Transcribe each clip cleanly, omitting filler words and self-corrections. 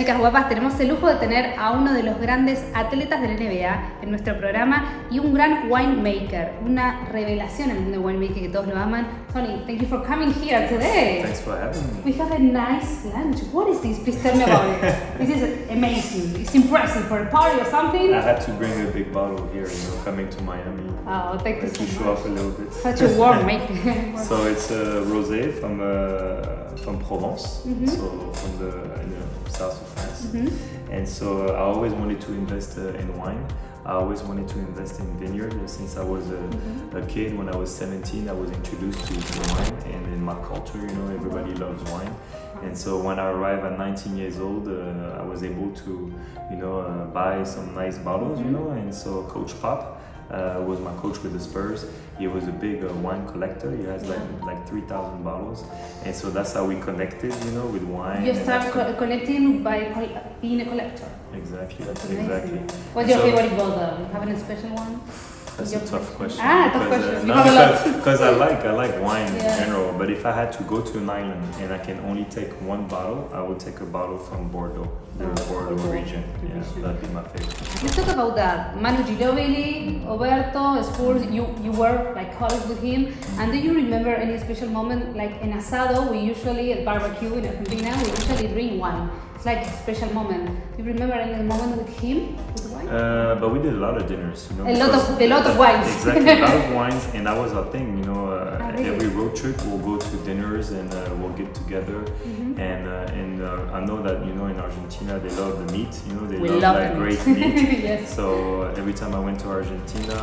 Chicas Guapas, tenemos el lujo de tener a uno de los grandes atletas del NBA en nuestro programa y un gran winemaker, una revelación en el mundo del winemaking que todos lo aman. Tony, thank you for coming here today. Thanks for having me. We have a nice lunch. What is this? Please tell me about it. This is amazing. It's impressive for a party or something. I had to bring a big bottle here, coming to Miami. Oh, thank you so to much. show off a little bit. Such a warm maker. So it's a rosé from Provence, so from the south of France. And so I always wanted to invest in wine. I always wanted to invest in vineyard since I was a kid. When I was 17, I was introduced to wine, and in my culture, everybody loves wine. And so when I arrived at 19 years old, I was able to, buy some nice bottles, and so Coach Pop was my coach with the Spurs. He was a big wine collector. He has like 3,000 bottles, and so that's how we connected, with wine. You started connecting by being a collector. Exactly. What's your favorite bottle? You have any special one? That's a tough question. Tough question. Because I like wine in general, but if I had to go to an island and I can only take one bottle, I would take a bottle from Bordeaux, the Bordeaux region. Yeah, that'd be my favorite. Let's talk about that. Manu Ginobili, Roberto, Spurs, you were like colleagues with him. And do you remember any special moment, like in asado, we usually, at barbecue in Argentina, we usually drink wine. It's like a special moment. Do you remember any moment with him, with wine? But we did a lot of dinners, A lot of wines. Exactly, a lot of wines, and that was our thing, Every road trip we'll go to dinners and we'll get together. And I know that in Argentina they love the meat, they love like great meat. Yes. So every time I went to Argentina,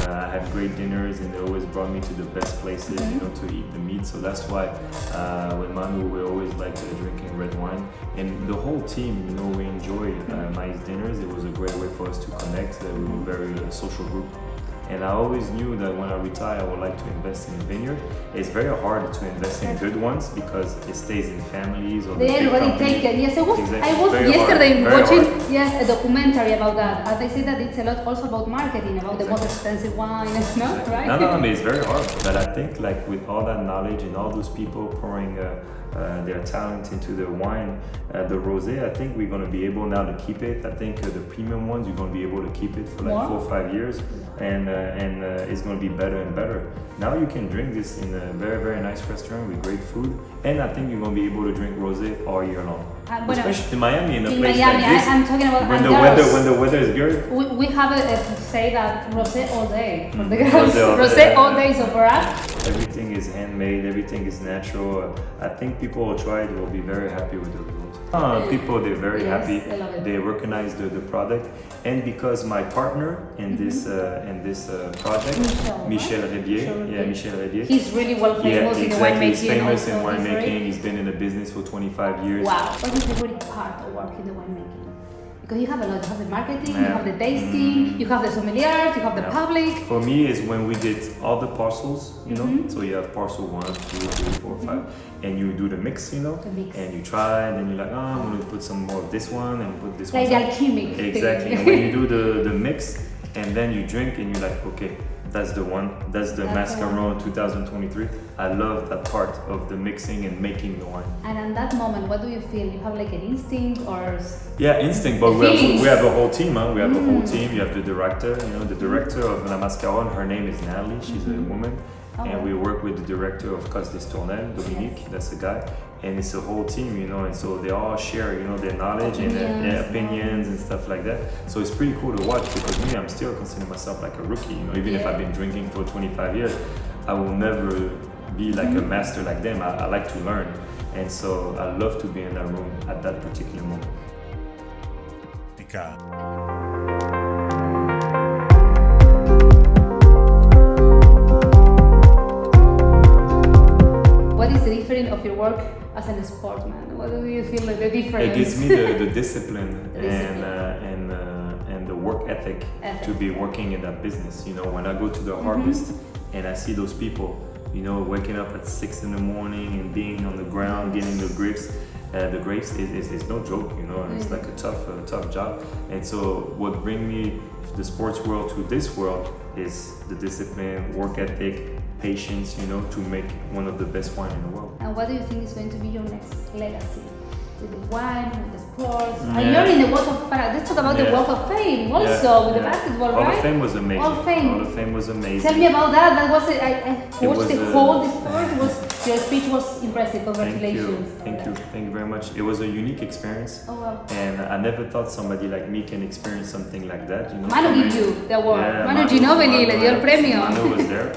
I had great dinners, and they always brought me to the best places, to eat the meat. So that's why with Manu we always like drinking red wine, and the whole team, we enjoy nice dinners. It was a great way for us to connect. We were very social group. And I always knew that when I retire, I would like to invest in a vineyard. It's very hard to invest in good ones because it stays in families or they already take it. Yes, I was Very yesterday hard. watching Very a documentary about that. And they say that it's a lot also about marketing, about the most expensive wine, right? No, I mean, it's very hard. But I think with all that knowledge and all those people pouring their talent into the wine, the rosé, I think we're going to be able now to keep it. I think the premium ones, you're going to be able to keep it for like 4 or 5 years, and it's going to be better and better. Now you can drink this in a very, very nice restaurant with great food, and I think you're going to be able to drink rosé all year long. Especially in Miami, in a place like this. I'm talking about when the weather is good. We have to say that rosé all day for the girls. Rosé all day, so for us. Everything is handmade, everything is natural. I think people will try it, will be very happy with the results. People, they're very happy. They recognize the product. And because my partner in this project, Michel Rédier. He's really well famous in winemaking. He's famous in winemaking. He's been in the business for 25 years. Wow. What is the favorite part of working in the winemaking? Because you have a lot. You have the marketing, you have the tasting, you have the sommeliers, you have the public. For me, is when we did all the parcels, So you have parcel 1, 2, 3, 4, 5, and you do the mix, and you try, and then you're like, I'm going to put some more of this one and put this one. Like the alchemic. Exactly. And when you do the mix, and then you drink, and you're like, okay, that's the one. That's the Mascaron 2023. I love that part of the mixing and making the wine. And in that moment, what do you feel? You have like an instinct or? Yeah, instinct. But we have a whole team. We have a whole team. You have the director. The director of La Mascaron. Her name is Natalie. She's a woman. And we work with the director of Cos d'Estournel, Dominique. That's the guy. And it's a whole team, and so they all share, their knowledge and their opinions and stuff like that. So it's pretty cool to watch because me, I'm still considering myself like a rookie, even if I've been drinking for 25 years, I will never be like a master like them. I like to learn. And so I love to be in that room at that particular moment. What is the difference of your work as a sportsman? What do you feel like the difference? It gives me the discipline and the work ethic to be working in that business. When I go to the harvest and I see those people, waking up at 6 in the morning and being on the ground, getting the grapes is no joke. It's like a tough job. And so what brings me the sports world to this world is the discipline, work ethic, patience, to make one of the best wine in the world. And what do you think is going to be your next legacy? with the wine, with the sports. Yeah. And you're in the Walk of Let's talk about the Yeah. Walk of Fame also with the basketball, Hall right? of Fame was amazing. Hall of Fame. Hall of Fame was amazing. Tell me about that. That was it. I It watched was, the whole sport. Your speech was impressive. Thank Congratulations. you. Thank you very much. It was a unique experience. Oh wow. And I never thought somebody like me can experience something like that. You know, Manu give you the award. Yeah, Manu Ginobili le dio el premio. Manu was there.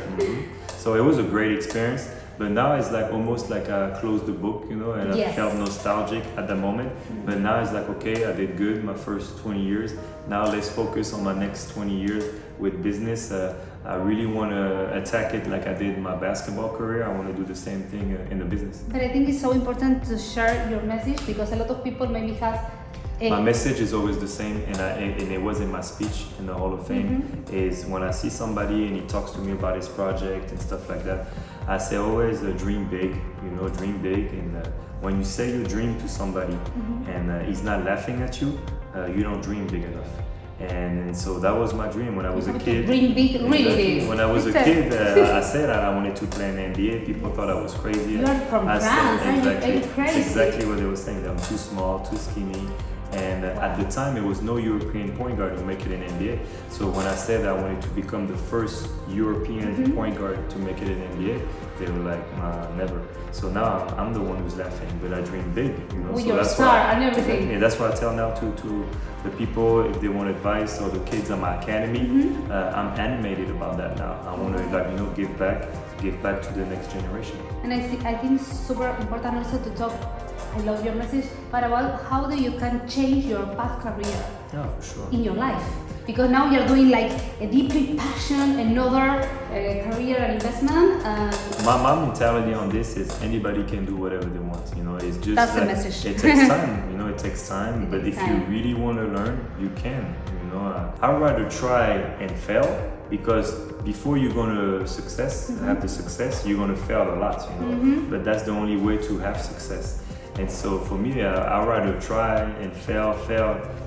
So it was a great experience. But now it's like almost like I closed the book, you know, and Yes. I felt nostalgic at the moment. But now it's like, okay, I did good my first 20 years. Now let's focus on my next 20 years with business. I really want to attack it like I did my basketball career. I want to do the same thing in the business. But I think it's so important to share your message because a lot of people maybe have My message is always the same, and it was in my speech in the Hall of Fame, is when I see somebody and he talks to me about his project and stuff like that, I say always dream big, you know, dream big. And when you say your dream to somebody and he's not laughing at you, you don't dream big enough. And so that was my dream when I was a kid. Dream big, really big. When I was a kid, I said I wanted to play in the NBA. People thought I was crazy. You're from I France, said, are you crazy? It's exactly what they were saying. That I'm too small, too skinny. And at the time, it was no European point guard to make it in NBA. So when I said I wanted to become the first European point guard to make it in NBA, they were like, never. So now I'm the one who's laughing, but I dream big, you know. With so your that's star why, and everything. Yeah, that's what I tell now to the people if they want advice, or the kids at my academy. I'm animated about that now. I want to give back to the next generation. And I think it's super important also to talk. I love your message, but about how do you can change your path career Yeah, for sure. in your life, because now you're doing like a deeply passion, another career and investment. My mentality on this is anybody can do whatever they want. You know, it's just That's the that message. It takes time. You know, it takes time. But takes if time. you really want to learn, you can. You know, I'd rather try and fail, because before you're gonna have the success, you're gonna fail a lot. You know, but that's the only way to have success. And so for me, I'd rather try and fail,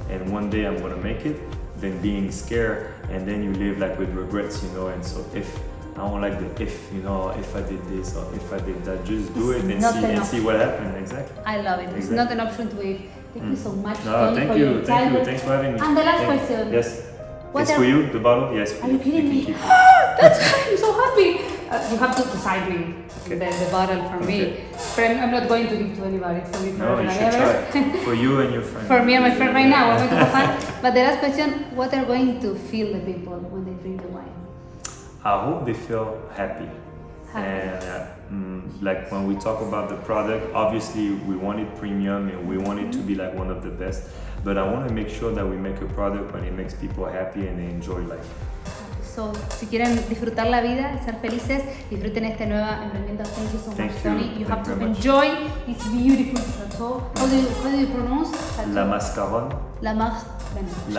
and one day I'm gonna make it, than being scared and then you live like with regrets, you know. And so if I don't like the if I did this or if I did that, just do it and see what happens. Exactly. I love it. It's not an option to wait. Thank you so much. No, thank you. Thanks for having me. And the last question. Yes. What It's are- for you, the bottle? Yes. Are you kidding me? Keep it. That's I'm so happy. You have to decide me the bottle for me. But I'm not going to give to anybody. It's only for No, you should try. For you and your friend. For me and my friend right now, we're going to have fun. But the last question: what are going to feel the people when they drink the wine? I hope they feel happy. And like when we talk about the product, obviously we want it premium and we want it to be like one of the best. But I want to make sure that we make a product when it makes people happy and they enjoy life. So, si quieren disfrutar la vida, ser felices, disfruten este nuevo emprendimiento. Thank you so much, Tony. You have to enjoy this beautiful chateau. How do you pronounce? Chateau? La Mascaron. La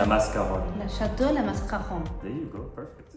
Mascaron. La Chateau, la Mascaron. There you go, perfect.